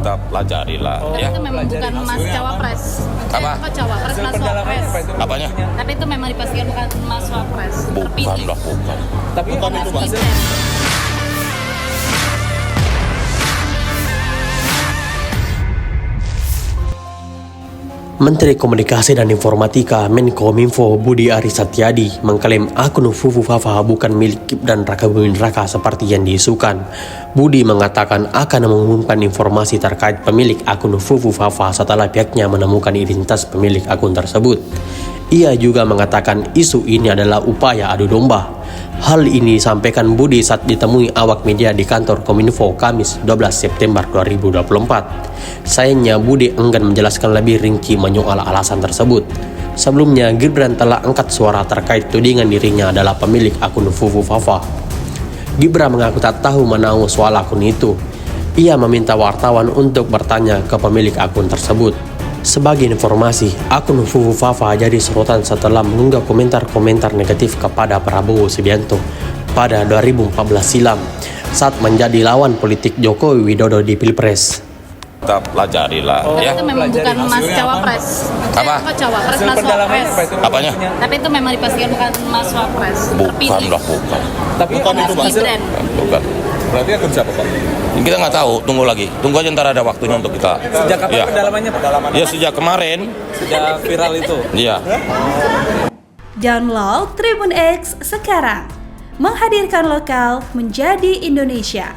Kita pelajari lah. Tapi Ya. itu memang bukan Mas Cawapres. Apa? Cawapres, Mas Wapres. Apanya? Tapi itu memang dipastikan bukan Mas Wapres. Bukan Terpilih. lah, bukan. Tapi bukan itu Mas. Gibran. Menteri Komunikasi dan Informatika Menkominfo Budi Aris Setiadi mengklaim akun Fufu Fafa bukan milik Gibran Rakabuming Raka seperti yang diisukan. Budi mengatakan akan mengumumkan informasi terkait pemilik akun Fufu Fafa setelah pihaknya menemukan identitas pemilik akun tersebut. Ia juga mengatakan isu ini adalah upaya adu domba. Hal ini disampaikan Budi saat ditemui awak media di kantor Kominfo Kamis 12 September 2024. Sayangnya Budi enggan menjelaskan lebih rinci menyoal alasan tersebut. Sebelumnya Gibran telah angkat suara terkait tudingan dirinya adalah pemilik akun Fufu Fafa. Gibran mengaku tak tahu menahu soal akun itu. Ia meminta wartawan untuk bertanya ke pemilik akun tersebut. Sebagai informasi, akun Fufu Fafa jadi sorotan setelah mengunggah komentar-komentar negatif kepada Prabowo Subianto pada 2014 silam saat menjadi lawan politik Jokowi Widodo di Pilpres. Kita pelajari lah. Tapi Ya. itu memang bukan Mas Cawapres. Apa? Cawapres, Hasil Mas pendalamannya Wapres. apa itu? Apanya? Tapi itu memang dipastikan bukan Mas Wapres. Bukan Terpilih. lah, bukan. Tapi bukan itu Mas. Gibran. Bukan. Berarti akun siapa Pak? Kita nggak tahu, tunggu lagi. Tunggu aja ntar ada waktunya untuk kita. Sejak kapan Ya. pendalamannya Pak? Ya sejak kemarin. Sejak viral itu. Iya. Download Tribun X sekarang. Menghadirkan lokal menjadi Indonesia.